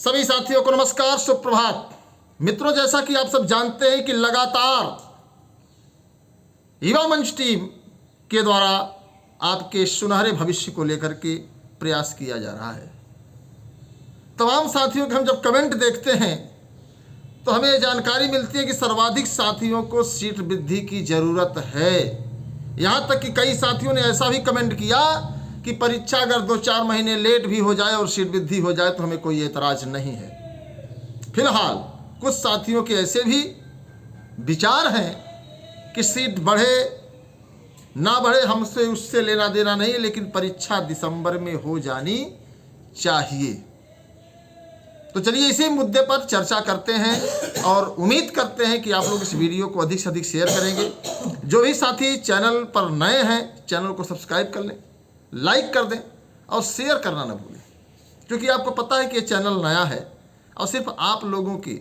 सभी साथियों को नमस्कार, सुप्रभात। मित्रों, जैसा कि आप सब जानते हैं कि लगातार युवा मंच टीम के द्वारा आपके सुनहरे भविष्य को लेकर के प्रयास किया जा रहा है। तमाम साथियों के हम जब कमेंट देखते हैं तो हमें जानकारी मिलती है कि सर्वाधिक साथियों को सीट वृद्धि की जरूरत है। यहाँ तक कि कई साथियों ने ऐसा भी कमेंट किया कि परीक्षा अगर 2-4 महीने लेट भी हो जाए और सीट वृद्धि हो जाए तो हमें कोई एतराज नहीं है। फिलहाल कुछ साथियों के ऐसे भी विचार हैं कि सीट बढ़े ना बढ़े हमसे उससे लेना देना नहीं, लेकिन परीक्षा दिसंबर में हो जानी चाहिए। तो चलिए इसी मुद्दे पर चर्चा करते हैं और उम्मीद करते हैं कि आप लोग इस वीडियो को अधिक से अधिक शेयर करेंगे। जो भी साथी चैनल पर नए हैं चैनल को सब्सक्राइब कर लें, लाइक कर दें और शेयर करना न भूलें, क्योंकि आपको पता है कि ये चैनल नया है और सिर्फ आप लोगों के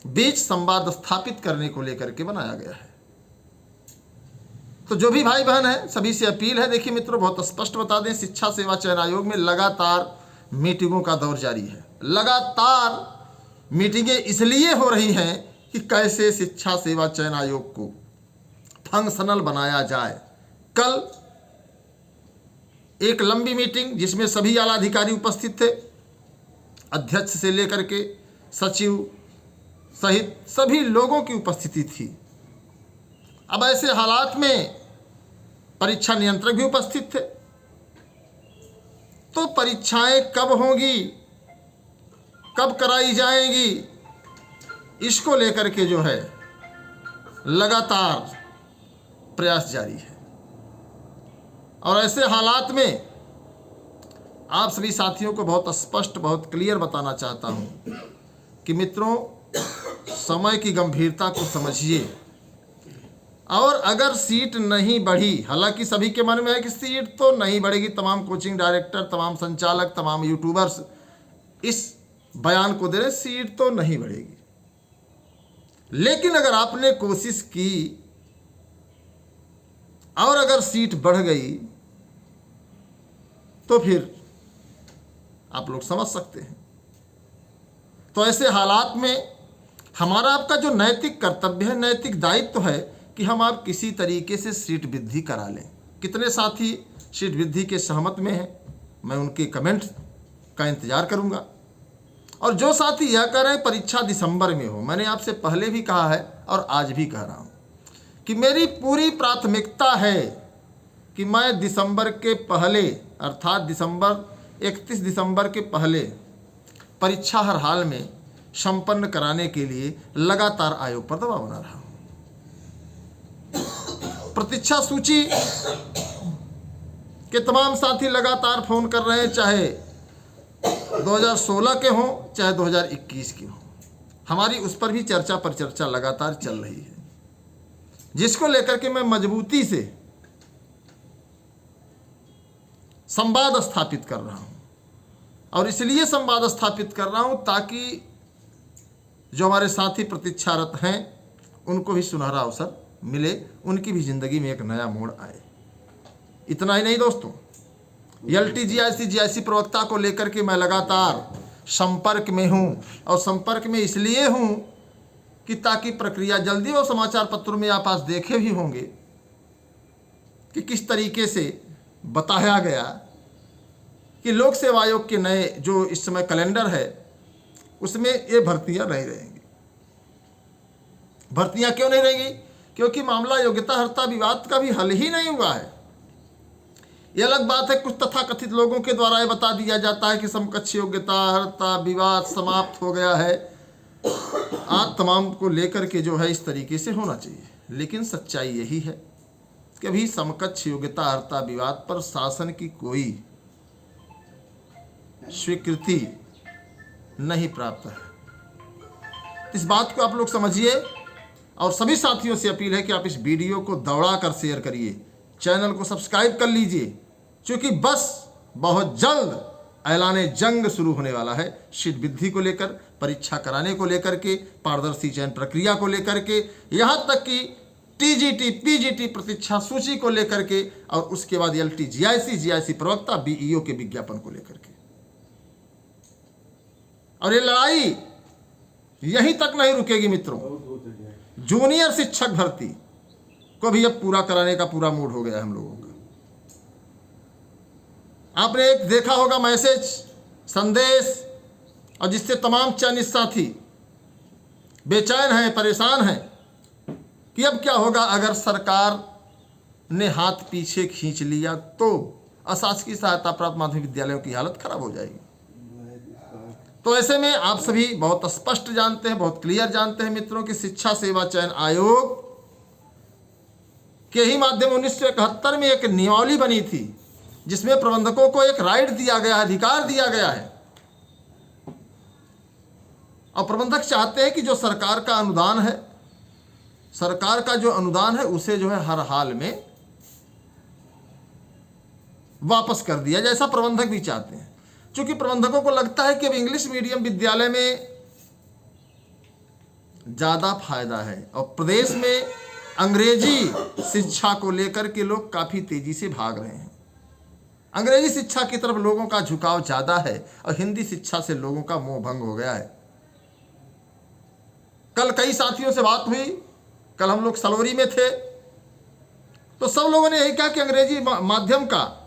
बीच संवाद स्थापित करने को लेकर के बनाया गया है। तो जो भी भाई बहन है सभी से अपील है, देखिए मित्रों, बहुत स्पष्ट बता दें, शिक्षा सेवा चयन आयोग में लगातार मीटिंगों का दौर जारी है। लगातार मीटिंगें इसलिए हो रही हैं कि कैसे शिक्षा सेवा चयन आयोग को फंक्शनल बनाया जाए। कल एक लंबी मीटिंग जिसमें सभी आला अधिकारी उपस्थित थे, अध्यक्ष से लेकर के सचिव सहित सभी लोगों की उपस्थिति थी। अब ऐसे हालात में परीक्षा नियंत्रक भी उपस्थित थे। तो परीक्षाएं कब होंगी, कब कराई जाएंगी, इसको लेकर के जो है लगातार प्रयास जारी है। और ऐसे हालात में आप सभी साथियों को बहुत स्पष्ट, बहुत क्लियर बताना चाहता हूं कि मित्रों, समय की गंभीरता को समझिए। और अगर सीट नहीं बढ़ी, हालांकि सभी के मन में है कि सीट तो नहीं बढ़ेगी, तमाम कोचिंग डायरेक्टर, तमाम संचालक, तमाम यूट्यूबर्स इस बयान को दे रहे, सीट तो नहीं बढ़ेगी। लेकिन अगर आपने कोशिश की और अगर सीट बढ़ गई तो फिर आप लोग समझ सकते हैं। तो ऐसे हालात में हमारा आपका जो नैतिक कर्तव्य है, नैतिक दायित्व है कि हम आप किसी तरीके से सीट वृद्धि करा लें। कितने साथी सीट वृद्धि के सहमत में हैं, मैं उनके कमेंट का इंतजार करूंगा। और जो साथी यह कह रहे हैं परीक्षा दिसंबर में हो, मैंने आपसे पहले भी कहा है और आज भी कह रहा हूं कि मेरी पूरी प्राथमिकता है कि मैं दिसंबर के पहले, अर्थात 31 दिसंबर के पहले परीक्षा हर हाल में संपन्न कराने के लिए लगातार आयोग पर दबाव बना रहा हूं। प्रतीक्षा सूची के तमाम साथी लगातार फोन कर रहे हैं, चाहे 2016 के हों चाहे 2021 के हों। हमारी उस पर भी चर्चा पर चर्चा लगातार चल रही है, जिसको लेकर के मैं मजबूती से संवाद स्थापित कर रहा हूं। और इसलिए संवाद स्थापित कर रहा हूं ताकि जो हमारे साथी प्रतीक्षारत हैं उनको भी सुनहरा अवसर मिले, उनकी भी जिंदगी में एक नया मोड़ आए। इतना ही नहीं दोस्तों, LTGIC GIC प्रवक्ता को लेकर के मैं लगातार संपर्क में हूं। और संपर्क में इसलिए हूं कि ताकि प्रक्रिया जल्दी, और समाचार पत्रों में आप आज देखे भी होंगे कि किस तरीके से बताया गया कि लोक सेवा आयोग के नए जो इस समय कैलेंडर है उसमें ये भर्तियां नहीं रहेंगी। भर्तियां क्यों नहीं रहेंगी? क्योंकि मामला योग्यता हर्ता विवाद का भी हल ही नहीं हुआ है। यह अलग बात है, कुछ तथाकथित लोगों के द्वारा यह बता दिया जाता है कि समकक्ष योग्यता हर्ता विवाद समाप्त हो गया है। आप तमाम को लेकर के जो है इस तरीके से होना चाहिए, लेकिन सच्चाई यही है कि अभी समकक्ष योग्यता हर्ता विवाद पर शासन की कोई स्वीकृति नहीं प्राप्त है। इस बात को आप लोग समझिए। और सभी साथियों से अपील है कि आप इस वीडियो को दौड़ा कर शेयर करिए, चैनल को सब्सक्राइब कर लीजिए, क्योंकि बस बहुत जल्द ऐलाने जंग शुरू होने वाला है। सीट वृद्धि को लेकर, परीक्षा कराने को लेकर के, पारदर्शी चयन प्रक्रिया को लेकर के, यहाँ तक कि TGT PGT प्रतीक्षा सूची को लेकर के, और उसके बाद LTGIC GIC प्रवक्ता BEO के विज्ञापन को लेकर के। और ये लड़ाई यहीं तक नहीं रुकेगी मित्रों। जूनियर शिक्षक भर्ती को भी अब पूरा कराने का पूरा मूड हो गया है हम लोगों का। आपने एक देखा होगा मैसेज, संदेश, और जिससे तमाम चयनित साथी बेचैन हैं, परेशान हैं कि अब क्या होगा अगर सरकार ने हाथ पीछे खींच लिया तो अशासकीय सहायता प्राप्त माध्यमिक विद्यालयों की हालत खराब हो जाएगी। तो ऐसे में आप सभी बहुत स्पष्ट जानते हैं, बहुत क्लियर जानते हैं मित्रों कि शिक्षा सेवा चयन आयोग के ही माध्यम 1971 में एक नियमावली बनी थी जिसमें प्रबंधकों को एक राइट दिया गया है, अधिकार दिया गया है। और प्रबंधक चाहते हैं कि जो सरकार का अनुदान है, सरकार का जो अनुदान है उसे जो है हर हाल में वापस कर दिया जाए, ऐसा प्रबंधक भी चाहते हैं। क्योंकि प्रबंधकों को लगता है कि अब इंग्लिश मीडियम विद्यालय में ज़्यादा फायदा है और प्रदेश में अंग्रेजी शिक्षा को लेकर के लोग काफ़ी तेजी से भाग रहे हैं। अंग्रेजी शिक्षा की तरफ लोगों का झुकाव ज़्यादा है और हिंदी शिक्षा से लोगों का मोह भंग हो गया है। कल कई साथियों से बात हुई, कल हम लोग सलोरी में थे, तो सब लोगों ने यही कहा कि अंग्रेजी माध्यम का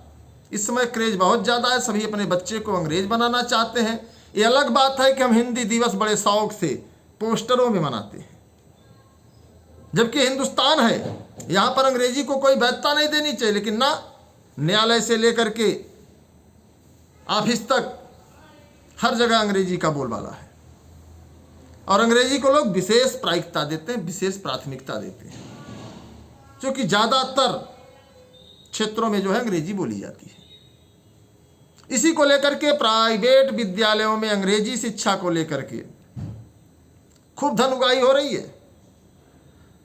इस समय क्रेज बहुत ज़्यादा है, सभी अपने बच्चे को अंग्रेज बनाना चाहते हैं। ये अलग बात है कि हम हिंदी दिवस बड़े शौक से पोस्टरों में मनाते हैं, जबकि हिंदुस्तान है, यहाँ पर अंग्रेजी को कोई वैधता नहीं देनी चाहिए। लेकिन ना, न्यायालय से लेकर के ऑफिस तक हर जगह अंग्रेजी का बोलबाला है और अंग्रेजी को लोग विशेष प्रायिकता देते हैं, विशेष प्राथमिकता देते हैं, क्योंकि ज़्यादातर क्षेत्रों में जो है अंग्रेजी बोली जाती है। इसी को लेकर के प्राइवेट विद्यालयों में अंग्रेजी शिक्षा को लेकर के खूब धन उगाही हो रही है।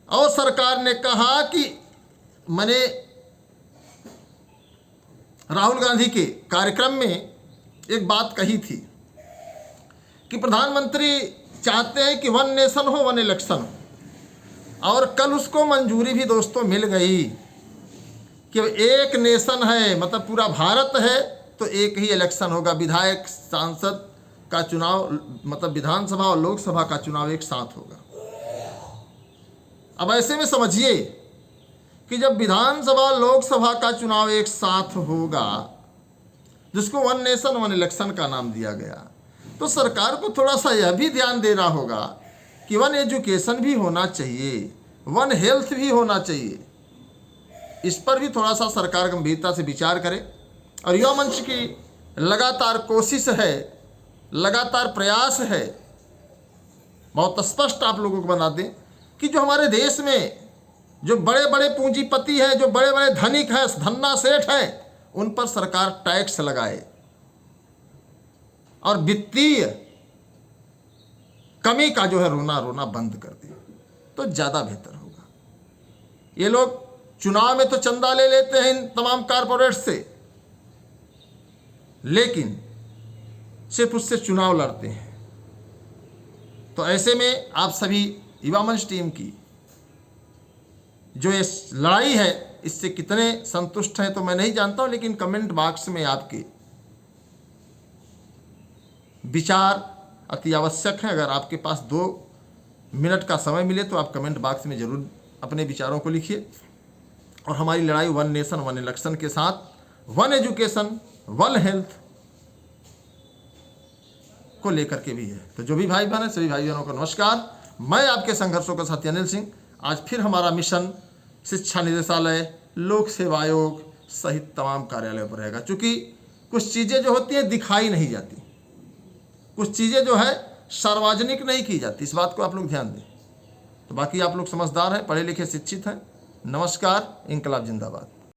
और सरकार ने कहा कि मैंने राहुल गांधी के कार्यक्रम में एक बात कही थी कि प्रधानमंत्री चाहते हैं कि वन नेशन हो, वन इलेक्शन हो, और कल उसको मंजूरी भी दोस्तों मिल गई कि एक नेशन है, मतलब पूरा भारत है तो एक ही इलेक्शन होगा। विधायक सांसद का चुनाव, मतलब विधानसभा और लोकसभा का चुनाव एक साथ होगा। अब ऐसे में समझिए कि जब विधानसभा लोकसभा का चुनाव एक साथ होगा, जिसको वन नेशन वन इलेक्शन का नाम दिया गया, तो सरकार को थोड़ा सा यह भी ध्यान देना होगा कि वन एजुकेशन भी होना चाहिए, वन हेल्थ भी होना चाहिए। इस पर भी थोड़ा सा सरकार गंभीरता से विचार करे। और युवा मंच की लगातार कोशिश है, लगातार प्रयास है, बहुत स्पष्ट आप लोगों को बना दें कि जो हमारे देश में जो बड़े बड़े पूंजीपति हैं, जो बड़े बड़े धनिक हैं, धन्ना सेठ हैं, उन पर सरकार टैक्स लगाए और वित्तीय कमी का जो है रोना रोना बंद कर दे, तो ज़्यादा बेहतर होगा। ये लोग चुनाव में तो चंदा ले लेते हैं इन तमाम कारपोरेट से, लेकिन सिर्फ उससे चुनाव लड़ते हैं। तो ऐसे में आप सभी युवा मंच टीम की जो ये लड़ाई है, इससे कितने संतुष्ट हैं तो मैं नहीं जानता हूं, लेकिन कमेंट बॉक्स में आपके विचार अति आवश्यक हैं। अगर आपके पास 2 मिनट का समय मिले तो आप कमेंट बॉक्स में ज़रूर अपने विचारों को लिखिए। और हमारी लड़ाई वन नेशन वन इलेक्शन के साथ वन एजुकेशन वन हेल्थ को लेकर के भी है। तो जो भी भाई बहन है, सभी भाई बहनों को नमस्कार। मैं आपके संघर्षों का साथी अनिल सिंह। आज फिर हमारा मिशन शिक्षा निदेशालय, लोक सेवा आयोग सहित तमाम कार्यालयों पर रहेगा। चूँकि कुछ चीज़ें जो होती हैं दिखाई नहीं जाती, कुछ चीज़ें जो है सार्वजनिक नहीं की जाती, इस बात को आप लोग ध्यान दें। तो बाकी आप लोग समझदार हैं, पढ़े लिखे शिक्षित हैं। नमस्कार। इंकलाब जिंदाबाद।